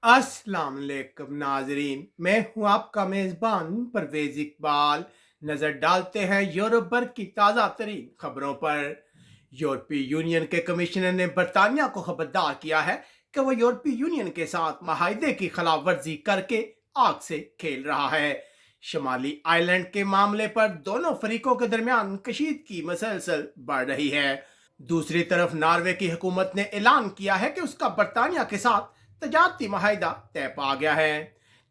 अस्सलाम वालेकुम नाजरीन, मैं हूं आपका मेजबान परवेज इकबाल। नजर डालते हैं यूरोप भर की ताज़ा तरीन खबरों पर। यूरोपीय यूनियन के कमिश्नर ने बरतानिया को खबरदार किया है कि वह यूरोपीय यूनियन के साथ माहिदे की खिलाफ वर्जी करके आग से खेल रहा है। शमाली आयरलैंड के मामले पर दोनों फरीकों के दरमियान कशीदगी मसलसल बढ़ रही है। दूसरी तरफ नॉर्वे की हुकूमत ने ऐलान किया है कि उसका बरतानिया के साथ तजारती माहिदा तय पा गया है।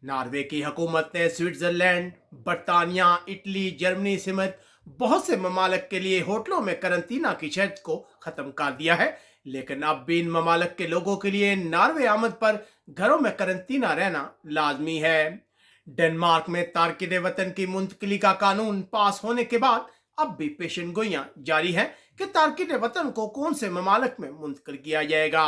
नॉर्वे की हुकूमत ने स्विट्जरलैंड, बरतानिया, इटली, जर्मनी समेत बहुत से ममालिक के लिए होटलों में करंतना की शर्त को खत्म कर दिया है, लेकिन अब भी इन ममालिक के लोगों के लिए नॉर्वे आमद पर घरों में करंतना रहना लाजमी है। डेनमार्क में तारकिन वतन की मुंतकली का कानून पास होने के बाद अब भी पेशन गोइयां जारी है कि तारकिन वतन को कौन से ममालिक में मुंतकिल किया जाएगा।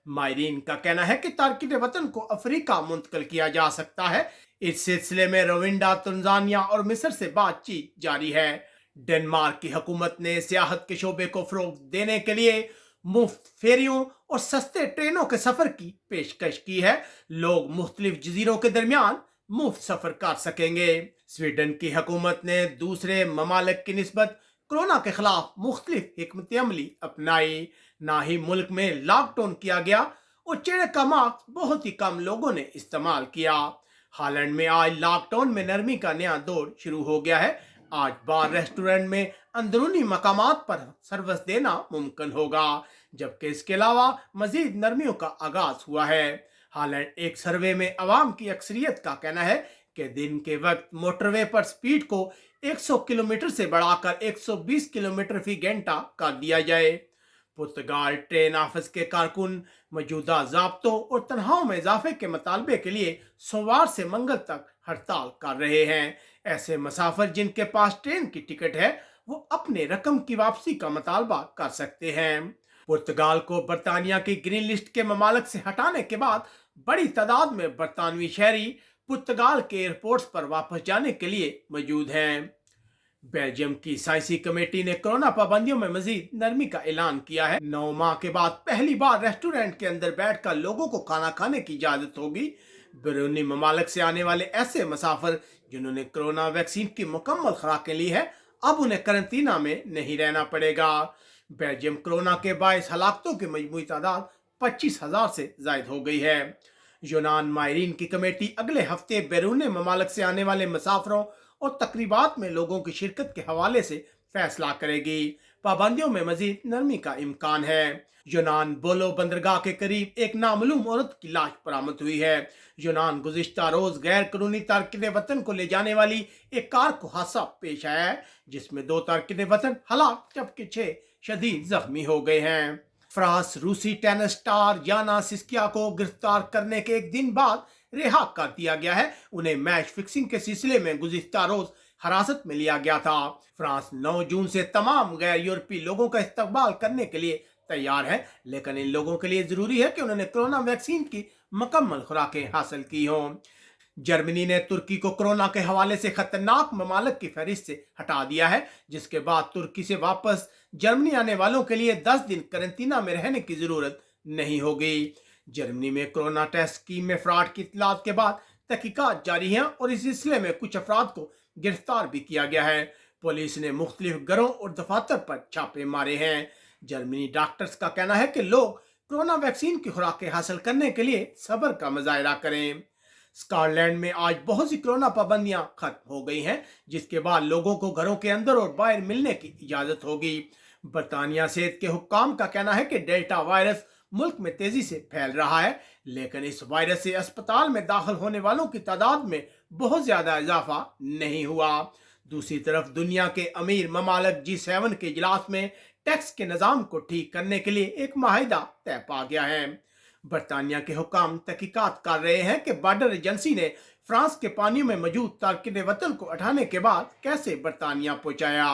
मायरीन का कहना है कि तारकिन वतन को अफ्रीका मुंतकिल किया जा सकता है। इस सिलसिले में रविंडा, तंजानिया और मिस्र से बातचीत जारी है। डेनमार्क की हुकूमत ने सियाहत के शोबे को फरोग देने के लिए मुफ्त फेरियों और सस्ते ट्रेनों के सफर की पेशकश की है। लोग मुख्तलिफ जजीरों के दरमियान मुफ्त सफर कर सकेंगे। स्वीडन की हुकूमत ने दूसरे ममालिक की निस्बत कोरोना के खिलाफ मुख्तलिफ हिकमत अमली अपनाई। ना ही मुल्क में लॉकडाउन किया गया और चेहरे का मास्क बहुत ही कम लोगों ने इस्तेमाल किया। हालैंड में आज लॉकडाउन में नरमी का नया दौर शुरू हो गया है। आज बार, रेस्टोरेंट में अंदरूनी मकामात पर सर्विस देना मुमकिन होगा, जबकि इसके अलावा मजीद नरमियों का आगाज हुआ है। हालैंड एक सर्वे में अवाम की अक्सरियत का कहना है कि दिन के वक्त मोटरवे पर स्पीड को 100 किलोमीटर से बढ़ाकर 120 किलोमीटर फी घंटा कर दिया जाए। पुर्तगाल ट्रेन ऑफिस के कारकुन मौजूदा ज़ाब्तों और तनख्वाहों में इजाफे के मुतालबे के लिए सोमवार से मंगल तक हड़ताल कर रहे हैं। ऐसे मुसाफिर जिनके पास ट्रेन की टिकट है वो अपने रकम की वापसी का मुतालबा कर सकते हैं। पुर्तगाल को बरतानिया की ग्रीन लिस्ट के ममालिक से हटाने के बाद बड़ी तादाद में बरतानवी शहरी पुर्तगाल के एयरपोर्ट्स पर वापस जाने के लिए मौजूद हैं। बेल्जियम की साइंसी कमेटी ने कोरोना पाबंदियों में मजीद नरमी का ऐलान किया है। 9 माह के बाद पहली बार रेस्टोरेंट के अंदर बैठकर लोगों को खाना खाने की इजाजत होगी। बैरूनी ममालिक से आने वाले ऐसे मुसाफिर जिन्होंने कोरोना वैक्सीन की मुकम्मल खुराकें ली है, अब उन्हें करंतना में नहीं रहना पड़ेगा। बेल्जियम कोरोना के बायस हलाकतों की मजमूई तादाद 25,000 से जायद हो गई है। यूनान मायरीन की कमेटी अगले हफ्ते बैरून ममालिक से आने वाले मुसाफरों और तकरीबात में लोगों की शिरकत के हवाले से फैसला करेगी। पाबंदियों में मजीद नरमी का इम्कान है। यूनान बोलो बंदरगाह के करीब एक नामालूम औरत की लाश बरामद हुई है। यूनान गुज़िश्ता रोज गैर कानूनी तारकिन वतन को ले जाने वाली एक कार को हादसा पेश आया है, जिसमें 2 तारकिन वतन हलाक जबकि 6 शदीद जख्मी हो गए हैं। फ्रांस रूसी टेनिस स्टार याना सिस्किया को गिरफ्तार करने के एक दिन बाद रिहा कर दिया गया है। उन्हें मैच फिक्सिंग के सिलसिले में गुज़िश्ता रोज हिरासत में लिया गया था। फ्रांस 9 जून से तमाम गैर यूरोपीय लोगों का इस्तकबाल करने के लिए तैयार है, लेकिन इन लोगों के लिए जरूरी है कि उन्होंने कोरोना वैक्सीन की मुकम्मल खुराकें हासिल की हों। जर्मनी ने तुर्की को कोरोना के हवाले से खतरनाक ममालिक की फहरिस्त से हटा दिया है, जिसके बाद तुर्की से वापस जर्मनी आने वालों के लिए 10 दिन करंतना में रहने की जरूरत नहीं होगी। जर्मनी में कोरोना टेस्ट स्कीम में फ्रॉड की इत्तलात के बाद तहकीकात जारी हैं और इस सिलसिले में कुछ अफराद को गिरफ्तार भी किया गया है। पुलिस ने मुख्तलिफ घरों और दफातर पर छापे मारे हैं। जर्मनी डॉक्टर्स का कहना है कि लोग कोरोना वैक्सीन की खुराकें हासिल करने के लिए सब्र का मुजाहिरा करें। स्कॉटलैंड में आज बहुत सी कोरोना पाबंदियां खत्म हो गई हैं, जिसके बाद लोगों को घरों के अंदर और बाहर मिलने की इजाजत होगी। बरतानिया सेहत के हुक्काम का कहना है कि डेल्टा वायरस मुल्क में तेजी से फैल रहा है, लेकिन इस वायरस से अस्पताल में दाखिल होने वालों की तादाद में बहुत ज्यादा इजाफा नहीं हुआ। दूसरी तरफ दुनिया के अमीर ममालिक G7 के इजलास में टैक्स के निज़ाम को ठीक करने के लिए एक माहिदा तय पा गया है। बरतानिया के हुक्काम तहकीकात कर रहे हैं कि बॉर्डर एजेंसी ने फ्रांस के पानी में मौजूद तारकिन वतन को हटाने के बाद कैसे बरतानिया पहुंचाया।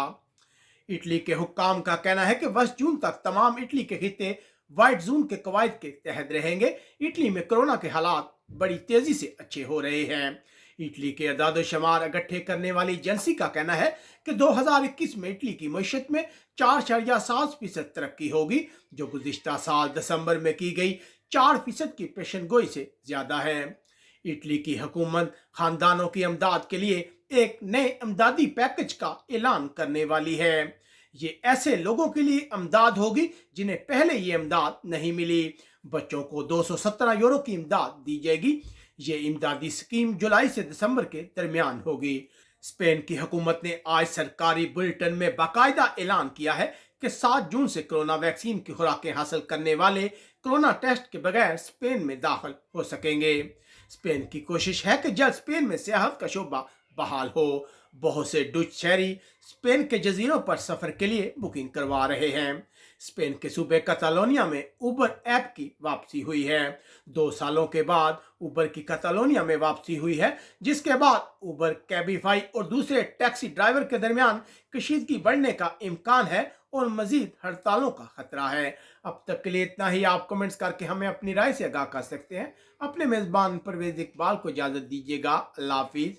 इटली के हुक्काम का कहना है कि 20 जून तक तमाम इटली के खिते वाइट जोन के कवायद के तहत रहेंगे। इटली में कोरोना के हालात बड़ी तेजी से अच्छे हो रहे हैं। इटली के अदाद शमार इकट्ठे करने वाली एजेंसी का कहना है कि 2021 में इटली की मईशत में 4.7% तरक्की होगी, जो गुज़िश्ता साल दिसंबर में की गई 4% की पेशन गोई से ज्यादा है। इटली की हुकूमत खानदानों की इमदाद के लिए एक नए इमदादी पैकेज का ऐलान करने वाली है। ये ऐसे लोगों के लिए इमदाद होगी जिन्हें पहले ये इमदाद नहीं मिली। बच्चों को 217 यूरो की इमदाद दी जाएगी। ये इमदादी स्कीम जुलाई से दिसंबर के दरमियान होगी। स्पेन की हुकूमत ने आज सरकारी बुलेटिन में बाकायदा ऐलान किया है कि 7 जून से कोरोना वैक्सीन की खुराकें हासिल करने वाले कोरोना टेस्ट के बगैर स्पेन में दाखिल हो सकेंगे। स्पेन की कोशिश है कि जल्द स्पेन में सियाहत का शोबा बहाल हो। बहुत से डच शहरी स्पेन के जजीरों पर सफर के लिए बुकिंग करवा रहे हैं। स्पेन के सूबे कैटालोनिया में उबर ऐप की वापसी हुई है। 2 सालों के बाद उबर की कैटालोनिया में वापसी हुई है, जिसके बाद उबर, कैबिफाई और दूसरे टैक्सी ड्राइवर के दरमियान कशीदगी बढ़ने का इम्कान है और मजीद हड़तालों का खतरा है। अब तक के लिए इतना ही। आप कमेंट्स करके हमें अपनी राय से आगाह कर सकते हैं। अपने मेज़बान परवेज़ इकबाल को इजाज़त दीजिएगा। अल्लाह हाफिज़।